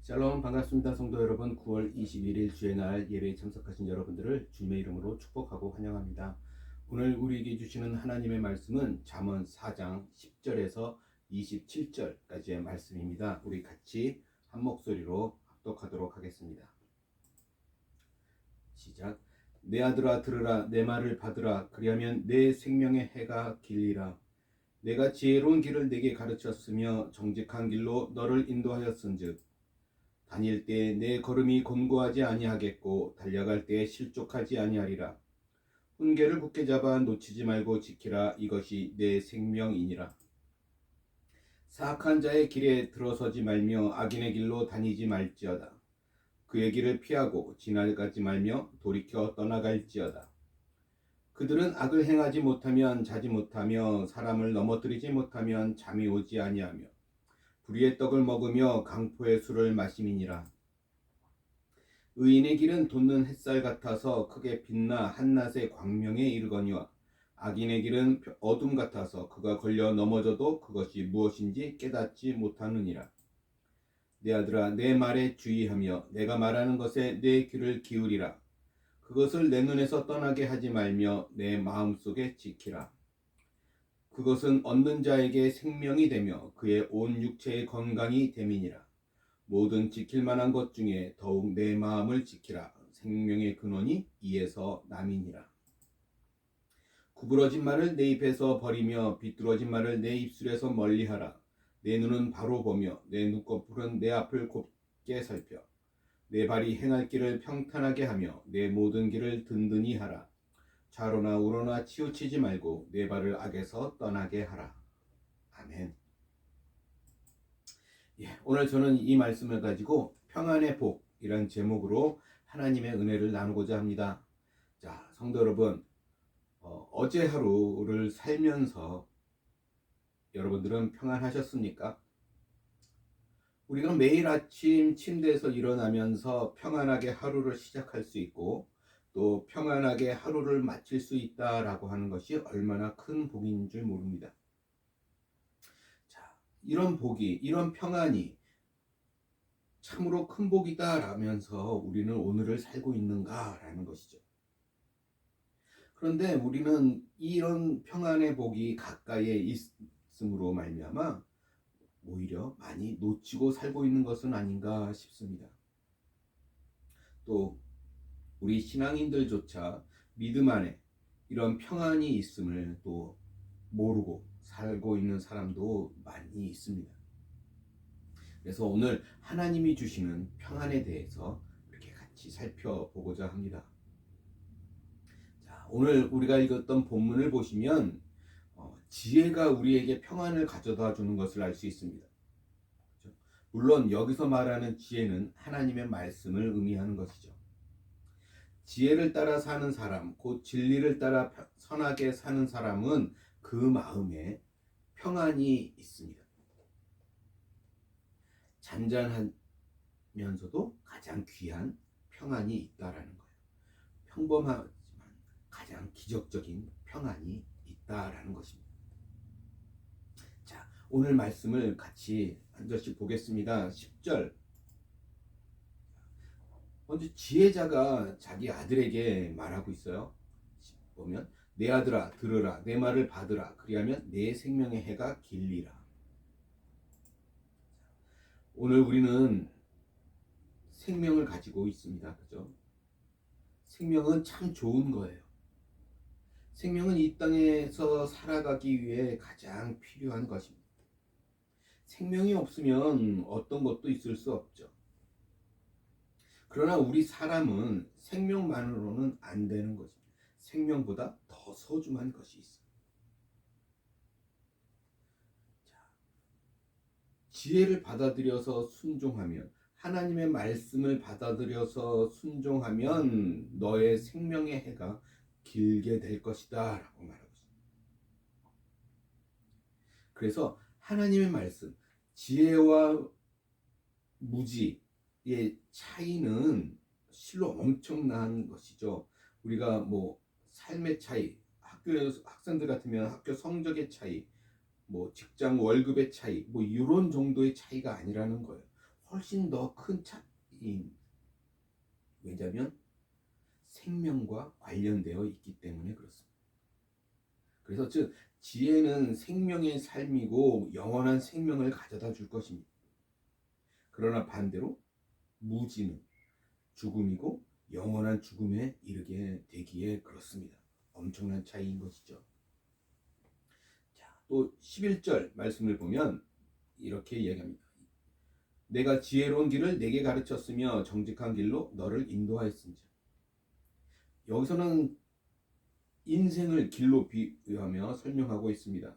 샬롬 반갑습니다. 성도 여러분, 9월 21일 주의 날 예배에 참석하신 여러분들을 주님의 이름으로 축복하고 환영합니다. 오늘 우리에게 주시는 하나님의 말씀은 잠언 4장 10절에서 27절까지의 말씀입니다. 우리 같이 한 목소리로 합독하도록 하겠습니다. 시작. 내 아들아 들으라, 내 말을 받으라. 그리하면 내 생명의 해가 길리라. 내가 지혜로운 길을 네게 가르쳤으며 정직한 길로 너를 인도하였은즉 다닐 때 내 걸음이 곤고하지 아니하겠고 달려갈 때 실족하지 아니하리라. 훈계를 굳게 잡아 놓치지 말고 지키라. 이것이 내 생명이니라. 사악한 자의 길에 들어서지 말며 악인의 길로 다니지 말지어다. 그의 길을 피하고 지나가지 말며 돌이켜 떠나갈지어다. 그들은 악을 행하지 못하면 자지 못하며 사람을 넘어뜨리지 못하면 잠이 오지 아니하며 불의의 떡을 먹으며 강포의 술을 마심이니라. 의인의 길은 돋는 햇살 같아서 크게 빛나 한낮의 광명에 이르거니와 악인의 길은 어둠 같아서 그가 걸려 넘어져도 그것이 무엇인지 깨닫지 못하느니라. 내 아들아, 내 말에 주의하며 내가 말하는 것에 내 귀를 기울이라. 그것을 내 눈에서 떠나게 하지 말며 내 마음속에 지키라. 그것은 얻는 자에게 생명이 되며 그의 온 육체의 건강이 됨이니라. 모든 지킬 만한 것 중에 더욱 내 마음을 지키라. 생명의 근원이 이에서 남이니라. 구부러진 말을 내 입에서 버리며 비뚤어진 말을 내 입술에서 멀리하라. 내 눈은 바로 보며 내 눈꺼풀은 내 앞을 곱게 살펴 내 발이 행할 길을 평탄하게 하며 내 모든 길을 든든히 하라. 좌로나 우로나 치우치지 말고 내 발을 악에서 떠나게 하라. 아멘. 오늘 저는 이 말씀을 가지고 평안의 복이란 제목으로 하나님의 은혜를 나누고자 합니다. 자, 성도 여러분, 어제 하루를 살면서 여러분들은 평안하셨습니까? 우리가 매일 아침 침대에서 일어나면서 평안하게 하루를 시작할 수 있고 또 평안하게 하루를 마칠 수 있다라고 하는 것이 얼마나 큰 복인 줄 모릅니다. 자, 이런 복이, 이런 평안이 참으로 큰 복이다라면서 우리는 오늘을 살고 있는가라는 것이죠. 그런데 우리는 이런 평안의 복이 가까이에 있음으로 말미암아 오히려 많이 놓치고 살고 있는 것은 아닌가 싶습니다. 또 우리 신앙인들조차 믿음 안에 이런 평안이 있음을 또 모르고 살고 있는 사람도 많이 있습니다. 그래서 오늘 하나님이 주시는 평안에 대해서 이렇게 같이 살펴보고자 합니다. 자, 오늘 우리가 읽었던 본문을 보시면 지혜가 우리에게 평안을 가져다 주는 것을 알 수 있습니다. 그렇죠? 물론 여기서 말하는 지혜는 하나님의 말씀을 의미하는 것이죠. 지혜를 따라 사는 사람, 곧 진리를 따라 선하게 사는 사람은 그 마음에 평안이 있습니다. 잔잔하면서도 가장 귀한 평안이 있다라는 거예요. 평범하지만 가장 기적적인 평안이 있다라는 것입니다. 자, 오늘 말씀을 같이 한 절씩 보겠습니다. 10절. 먼저 지혜자가 자기 아들에게 말하고 있어요. 보면 내 아들아 들으라, 내 말을 받으라. 그리하면 내 생명의 해가 길리라. 오늘 우리는 생명을 가지고 있습니다. 그죠? 생명은 참 좋은 거예요. 생명은 이 땅에서 살아가기 위해 가장 필요한 것입니다. 생명이 없으면 어떤 것도 있을 수 없죠. 그러나 우리 사람은 생명만으로는 안 되는 것입니다. 생명보다 더 소중한 것이 있어요. 자, 지혜를 받아들여서 순종하면, 하나님의 말씀을 받아들여서 순종하면 너의 생명의 해가 길게 될 것이다 라고 말하고 있습니다. 그래서 하나님의 말씀, 지혜와 무지의 차이는 실로 엄청난 것이죠. 우리가 뭐 삶의 차이, 학교에서 학생들 같으면 학교 성적의 차이, 뭐 직장 월급의 차이, 뭐 이런 정도의 차이가 아니라는 거예요. 훨씬 더 큰 차이입니다. 왜냐하면 생명과 관련되어 있기 때문에 그렇습니다. 그래서 즉 지혜는 생명의 삶이고 영원한 생명을 가져다 줄 것입니다. 그러나 반대로 무지는 죽음이고 영원한 죽음에 이르게 되기에 그렇습니다. 엄청난 차이인 것이죠. 자, 또 11절 말씀을 보면 이렇게 이야기합니다. 내가 지혜로운 길을 내게 가르쳤으며 정직한 길로 너를 인도하였은지. 여기서는 인생을 길로 비유하며 설명하고 있습니다.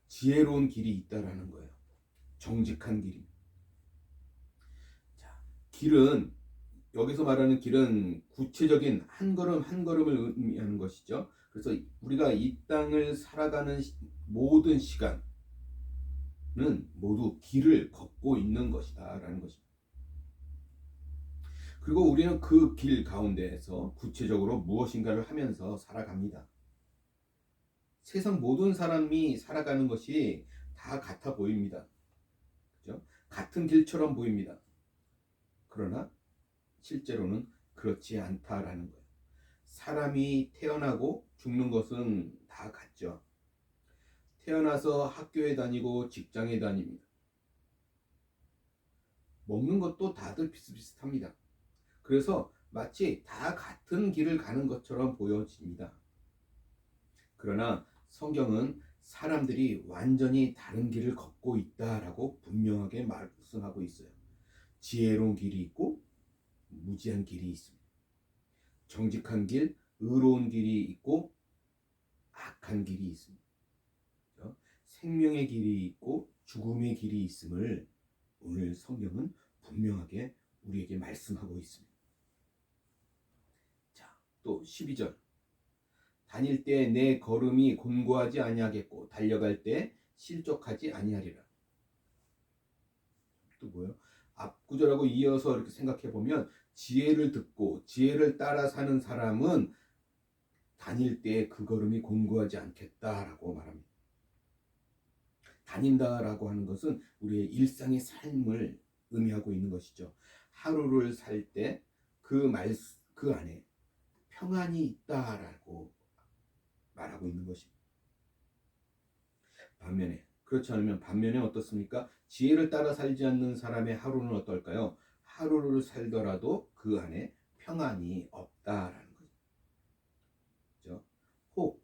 지혜로운 길이 있다라는 거예요. 정직한 길입니다. 자, 길은 여기서 말하는 길은 구체적인 한 걸음 한 걸음을 의미하는 것이죠. 그래서 우리가 이 땅을 살아가는 모든 시간은 모두 길을 걷고 있는 것이다라는 것입니다. 그리고 우리는 그 길 가운데에서 구체적으로 무엇인가를 하면서 살아갑니다. 세상 모든 사람이 살아가는 것이 다 같아 보입니다. 그죠? 같은 길처럼 보입니다. 그러나 실제로는 그렇지 않다라는 거예요. 사람이 태어나고 죽는 것은 다 같죠. 태어나서 학교에 다니고 직장에 다닙니다. 먹는 것도 다들 비슷비슷합니다. 그래서 마치 다 같은 길을 가는 것처럼 보여집니다. 그러나 성경은 사람들이 완전히 다른 길을 걷고 있다라고 분명하게 말씀하고 있어요. 지혜로운 길이 있고 무지한 길이 있습니다. 정직한 길, 의로운 길이 있고 악한 길이 있습니다. 생명의 길이 있고 죽음의 길이 있음을 오늘 성경은 분명하게 우리에게 말씀하고 있습니다. 자, 또 12절. 다닐 때 내 걸음이 곤고하지 아니하겠고 달려갈 때 실족하지 아니하리라. 또 뭐예요? 앞구절하고 이어서 이렇게 생각해 보면 지혜를 듣고 지혜를 따라 사는 사람은 다닐 때 그 걸음이 곤고하지 않겠다라고 말합니다. 다닌다라고 하는 것은 우리의 일상의 삶을 의미하고 있는 것이죠. 하루를 살 때 그 안에 평안이 있다라고 말하고 있는 것입니다. 그렇지 않으면 반면에 어떻습니까? 지혜를 따라 살지 않는 사람의 하루는 어떨까요? 하루를 살더라도 그 안에 평안이 없다라는 거죠. 혹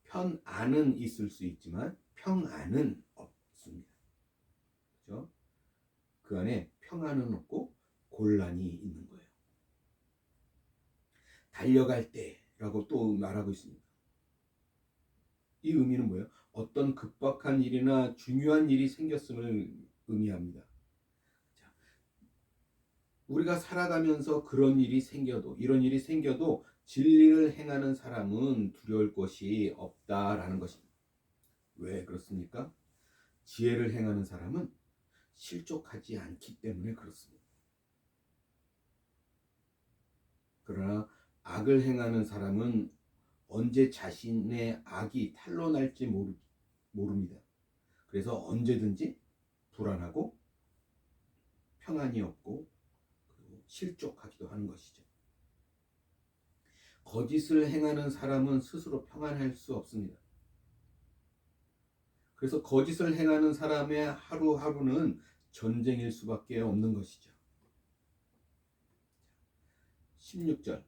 편안은 있을 수 있지만 평안은 없습니다. 그렇죠? 그 안에 평안은 없고 곤란이 있는 거예요. 달려갈 때라고 또 말하고 있습니다. 이 의미는 뭐예요? 어떤 급박한 일이나 중요한 일이 생겼음을 의미합니다. 자, 우리가 살아가면서 이런 일이 생겨도 진리를 행하는 사람은 두려울 것이 없다라는 것입니다. 왜 그렇습니까? 지혜를 행하는 사람은 실족하지 않기 때문에 그렇습니다. 그러나 악을 행하는 사람은 언제 자신의 악이 탄로날지 모릅니다. 그래서 언제든지 불안하고 평안이 없고 그리고 실족하기도 하는 것이죠. 거짓을 행하는 사람은 스스로 평안할 수 없습니다. 그래서 거짓을 행하는 사람의 하루하루는 전쟁일 수밖에 없는 것이죠. 16절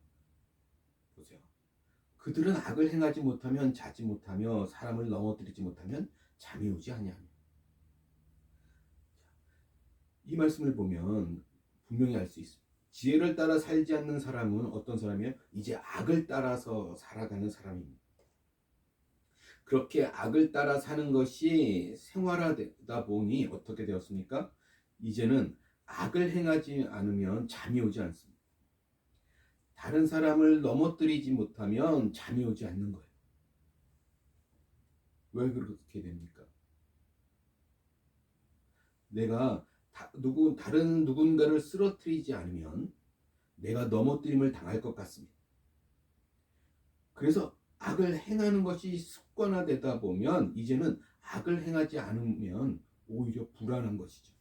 보세요. 그들은 악을 행하지 못하면 자지 못하며 사람을 넘어뜨리지 못하면 잠이 오지 아니하며. 이 말씀을 보면 분명히 알 수 있습니다. 지혜를 따라 살지 않는 사람은 어떤 사람이에요? 이제 악을 따라서 살아가는 사람입니다. 그렇게 악을 따라 사는 것이 생활화되다 보니 어떻게 되었습니까? 이제는 악을 행하지 않으면 잠이 오지 않습니다. 다른 사람을 넘어뜨리지 못하면 잠이 오지 않는 거예요. 왜 그렇게 됩니까? 내가 다른 누군가를 쓰러뜨리지 않으면 내가 넘어뜨림을 당할 것 같습니다. 그래서 악을 행하는 것이 습관화되다 보면 이제는 악을 행하지 않으면 오히려 불안한 것이죠.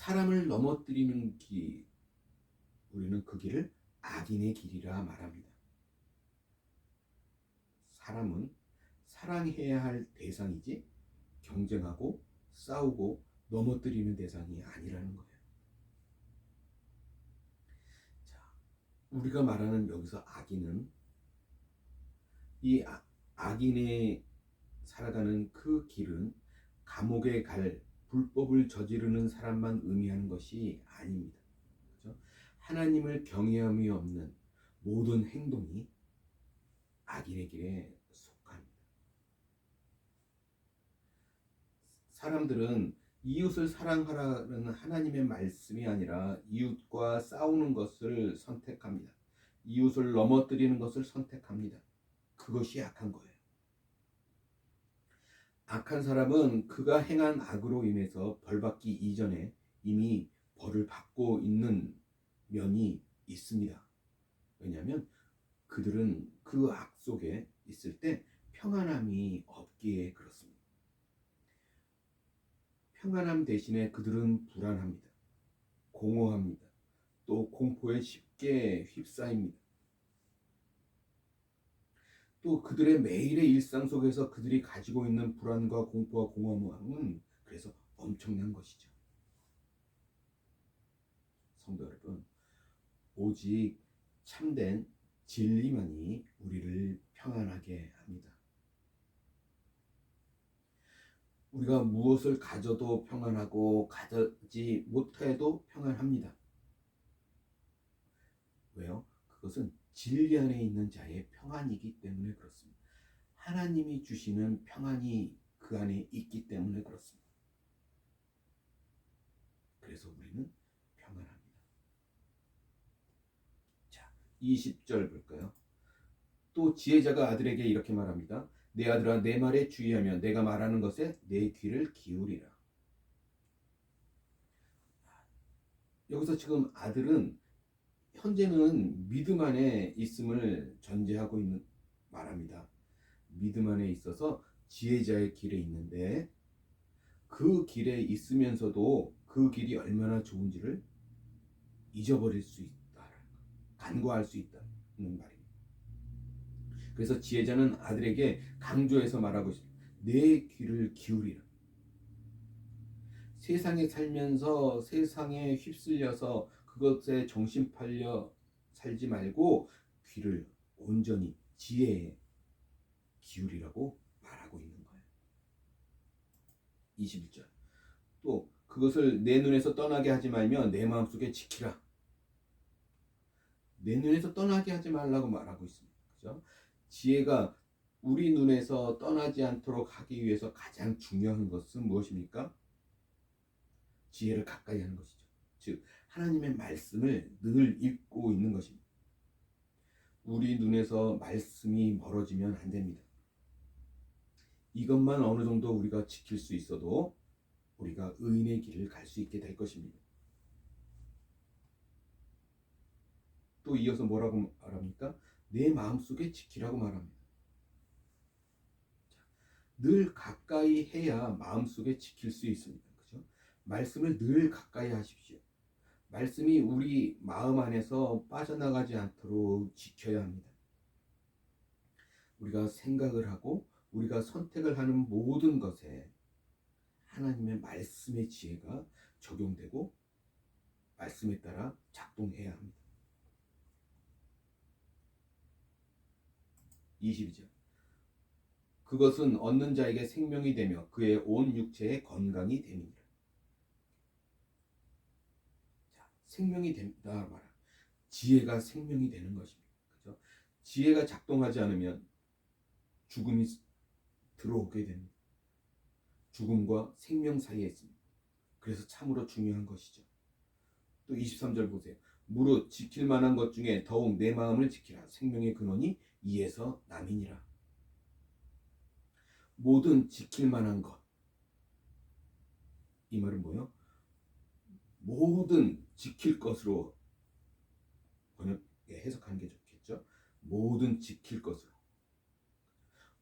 사람을 넘어뜨리는 길, 우리는 그 길을 악인의 길이라 말합니다. 사람은 사랑해야 할 대상이지 경쟁하고 싸우고 넘어뜨리는 대상이 아니라는 거예요. 자, 우리가 말하는 여기서 악인은 이 악인의 살아가는 그 길은 감옥에 갈 불법을 저지르는 사람만 의미하는 것이 아닙니다. 그렇죠? 하나님을 경외함이 없는 모든 행동이 악인의 길에 속합니다. 사람들은 이웃을 사랑하라는 하나님의 말씀이 아니라 이웃과 싸우는 것을 선택합니다. 이웃을 넘어뜨리는 것을 선택합니다. 그것이 악한 거예요. 악한 사람은 그가 행한 악으로 인해서 벌받기 이전에 이미 벌을 받고 있는 면이 있습니다. 왜냐하면 그들은 그 악 속에 있을 때 평안함이 없기에 그렇습니다. 평안함 대신에 그들은 불안합니다. 공허합니다. 또 공포에 쉽게 휩싸입니다. 또 그들의 매일의 일상 속에서 그들이 가지고 있는 불안과 공포와 공허함은 그래서 엄청난 것이죠. 성도 여러분, 오직 참된 진리만이 우리를 평안하게 합니다. 우리가 무엇을 가져도 평안하고 가지지 못해도 평안합니다. 왜요? 그것은 진리 안에 있는 자의 평안이기 때문에 그렇습니다. 하나님이 주시는 평안이 그 안에 있기 때문에 그렇습니다. 그래서 우리는 평안합니다. 자, 20절 볼까요? 또 지혜자가 아들에게 이렇게 말합니다. 내 아들아, 내 말에 주의하며 내가 말하는 것에 내 귀를 기울이라. 여기서 지금 아들은 현재는 믿음 안에 있음을 전제하고 있는 말합니다. 믿음 안에 있어서 지혜자의 길에 있는데 그 길에 있으면서도 그 길이 얼마나 좋은지를 잊어버릴 수 있다, 간과할 수 있다는 말입니다. 그래서 지혜자는 아들에게 강조해서 말하고 있습니다. 내 귀를 기울이라. 세상에 살면서 세상에 휩쓸려서 그것에 정신 팔려 살지 말고 귀를 온전히 지혜에 기울이라고 말하고 있는 거예요. 21절. 또 그것을 내 눈에서 떠나게 하지 말며 내 마음속에 지키라. 내 눈에서 떠나게 하지 말라고 말하고 있습니다. 그죠? 지혜가 우리 눈에서 떠나지 않도록 하기 위해서 가장 중요한 것은 무엇입니까? 지혜를 가까이 하는 것이죠. 즉 하나님의 말씀을 늘 읽고 있는 것입니다. 우리 눈에서 말씀이 멀어지면 안 됩니다. 이것만 어느 정도 우리가 지킬 수 있어도 우리가 의인의 길을 갈 수 있게 될 것입니다. 또 이어서 뭐라고 말합니까? 내 마음속에 지키라고 말합니다. 늘 가까이 해야 마음속에 지킬 수 있습니다. 그죠? 말씀을 늘 가까이 하십시오. 말씀이 우리 마음 안에서 빠져나가지 않도록 지켜야 합니다. 우리가 생각을 하고 우리가 선택을 하는 모든 것에 하나님의 말씀의 지혜가 적용되고 말씀에 따라 작동해야 합니다. 22절. 그것은 얻는 자에게 생명이 되며 그의 온 육체에 건강이 됨이니라. 자, 생명이 된다 말아. 지혜가 생명이 되는 것입니다. 그죠? 지혜가 작동하지 않으면 죽음이 들어오게 됩니다. 죽음과 생명 사이에 있습니다. 그래서 참으로 중요한 것이죠. 또 23절 보세요. 무릇 지킬 만한 것 중에 더욱 내 마음을 지키라. 생명의 근원이 이에서 남이니라. 모든 지킬 만한 것. 이 말은 뭐예요? 모든 지킬 것으로 번역에 해석하는 게 좋겠죠. 모든 지킬 것으로.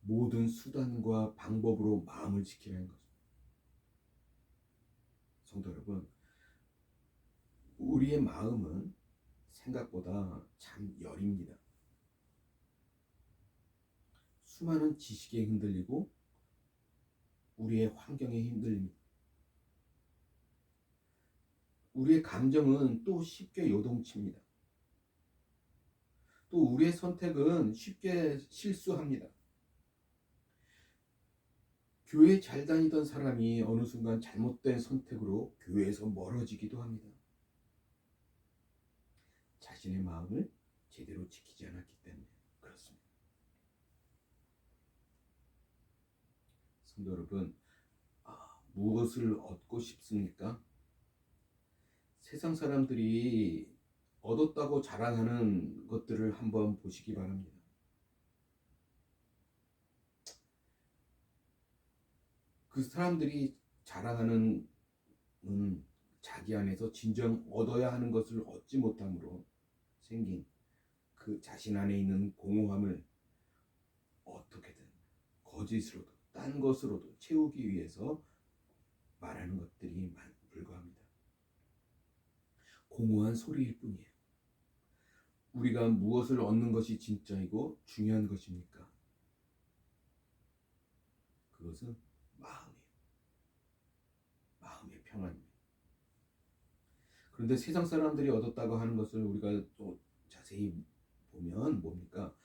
모든 수단과 방법으로 마음을 지키라는 것입니다. 성도 여러분, 우리의 마음은 생각보다 참 여립니다. 수많은 지식에 흔들리고 우리의 환경에 흔들립니다. 우리의 감정은 또 쉽게 요동칩니다. 또 우리의 선택은 쉽게 실수합니다. 교회 잘 다니던 사람이 어느 순간 잘못된 선택으로 교회에서 멀어지기도 합니다. 자신의 마음을 제대로 지키지 않았기 때문에 그렇습니다. 성도 여러분, 무엇을 얻고 싶습니까? 세상 사람들이 얻었다고 자랑하는 것들을 한번 보시기 바랍니다. 그 사람들이 자랑하는 자기 안에서 진정 얻어야 하는 것을 얻지 못함으로 생긴 그 자신 안에 있는 공허함을 어떻게든 거짓으로도 딴 것으로도 채우기 위해서 말하는 것들이 불과합니다. 공허한 소리일 뿐이에요. 우리가 무엇을 얻는 것이 진짜이고 중요한 것입니까? 그것은 마음이에요. 마음의 평안입니다. 그런데 세상 사람들이 얻었다고 하는 것을 우리가 또 자세히 보면 뭡니까?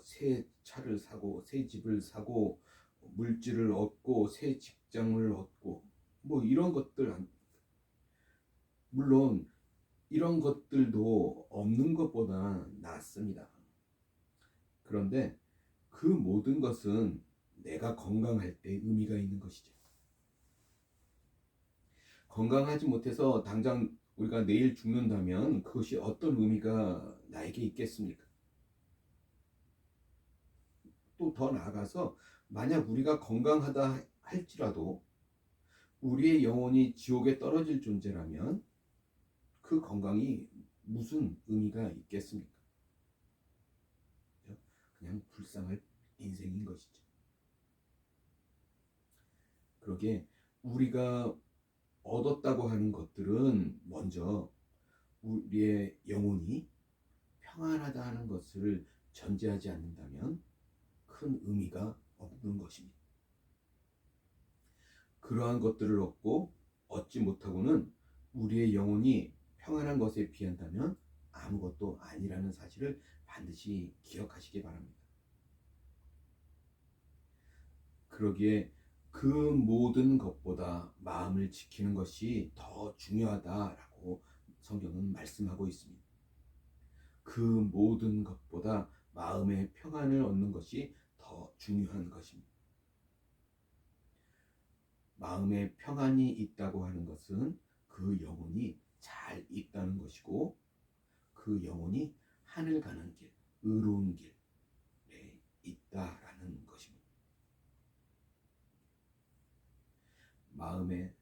새 차를 사고 새 집을 사고 물질을 얻고 새 직장을 얻고 이런 것들, 물론 이런 것들도 없는 것보다 낫습니다. 그런데 그 모든 것은 내가 건강할 때 의미가 있는 것이죠. 건강하지 못해서 당장 우리가 내일 죽는다면 그것이 어떤 의미가 나에게 있겠습니까? 또 더 나아가서 만약 우리가 건강하다 할지라도 우리의 영혼이 지옥에 떨어질 존재라면 그 건강이 무슨 의미가 있겠습니까? 그냥 불쌍할 인생인 것이죠. 그러기에 우리가 얻었다고 하는 것들은 먼저 우리의 영혼이 평안하다 하는 것을 전제하지 않는다면 큰 의미가 없는 것입니다. 그러한 것들을 얻지 못하고는 우리의 영혼이 평안한 것에 비한다면 아무것도 아니라는 사실을 반드시 기억하시기 바랍니다. 그러기에 그 모든 것보다 마음을 지키는 것이 더 중요하다라고 성경은 말씀하고 있습니다. 그 모든 것보다 마음의 평안을 얻는 것이 더 중요한 것입니다. 마음에 평안이 있다고 하는 것은 그 영혼이 잘 있다는 것이고 그 영혼이 하늘 가는 길, 의로운 길에 있다라는 것입니다. 마음에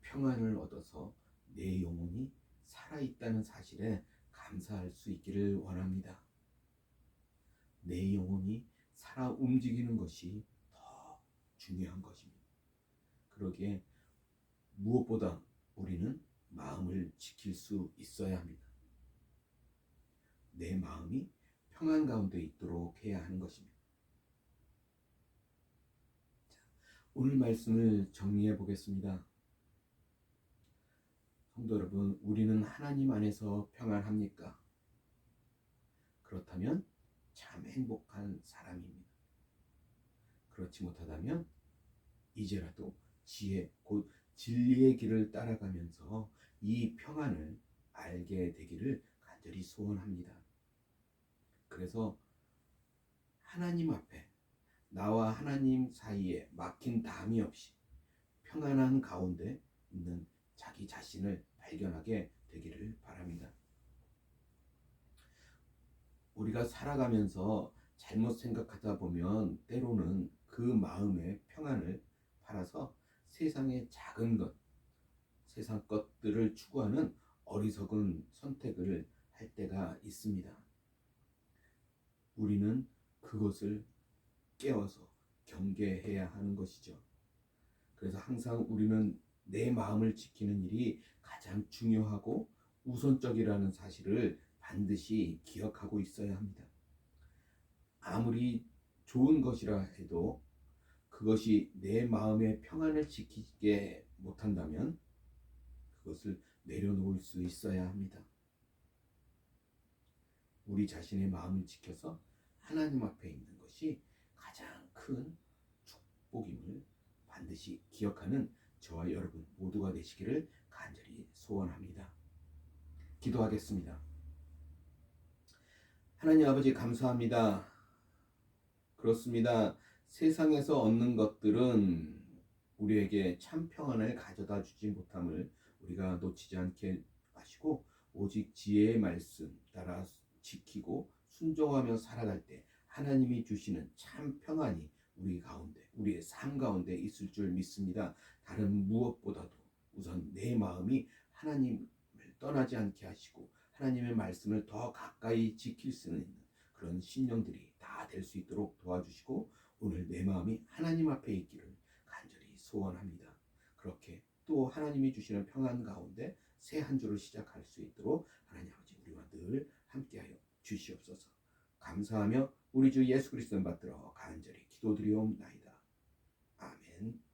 평안을 얻어서 내 영혼이 살아있다는 사실에 감사할 수 있기를 원합니다. 내 영혼이 살아 움직이는 것이 더 중요한 것입니다. 그러기에 무엇보다 우리는 마음을 지킬 수 있어야 합니다. 내 마음이 평안 가운데 있도록 해야 하는 것입니다. 오늘 말씀을 정리해 보겠습니다. 성도 여러분, 우리는 하나님 안에서 평안합니까? 그렇다면 참 행복한 사람입니다. 그렇지 못하다면 이제라도 지혜, 곧 진리의 길을 따라가면서 이 평안을 알게 되기를 간절히 소원합니다. 그래서 하나님 앞에 나와 하나님 사이에 막힌 담이 없이 평안한 가운데 있는 자기 자신을 발견하게 되기를 바랍니다. 우리가 살아가면서 잘못 생각하다 보면 때로는 그 마음의 평안을 팔아서 세상의 작은 것, 세상 것들을 추구하는 어리석은 선택을 할 때가 있습니다. 우리는 그것을 깨워서 경계해야 하는 것이죠. 그래서 항상 우리는 내 마음을 지키는 일이 가장 중요하고 우선적이라는 사실을 반드시 기억하고 있어야 합니다. 아무리 좋은 것이라 해도 그것이 내 마음의 평안을 지키게 못한다면 그것을 내려놓을 수 있어야 합니다. 우리 자신의 마음을 지켜서 하나님 앞에 있는 것이 가장 큰 축복임을 반드시 기억하는 저와 여러분 모두가 되시기를 간절히 소원합니다. 기도하겠습니다. 하나님 아버지 감사합니다. 그렇습니다. 세상에서 얻는 것들은 우리에게 참 평안을 가져다 주지 못함을 우리가 놓치지 않게 하시고 오직 지혜의 말씀 따라 지키고 순종하며 살아갈 때 하나님이 주시는 참 평안이 우리 가운데 우리의 삶 가운데 있을 줄 믿습니다. 다른 무엇보다도 우선 내 마음이 하나님을 떠나지 않게 하시고 하나님의 말씀을 더 가까이 지킬 수 있는 그런 심령들이 다 될 수 있도록 도와주시고 오늘 내 마음이 하나님 앞에 있기를 간절히 소원합니다. 그렇게 또 하나님이 주시는 평안 가운데 새 한 주를 시작할 수 있도록 하나님 아버지 우리와 늘 함께하여 주시옵소서. 감사하며 우리 주 예수 그리스도 받들어 간절히 기도드리옵나이다. 아멘.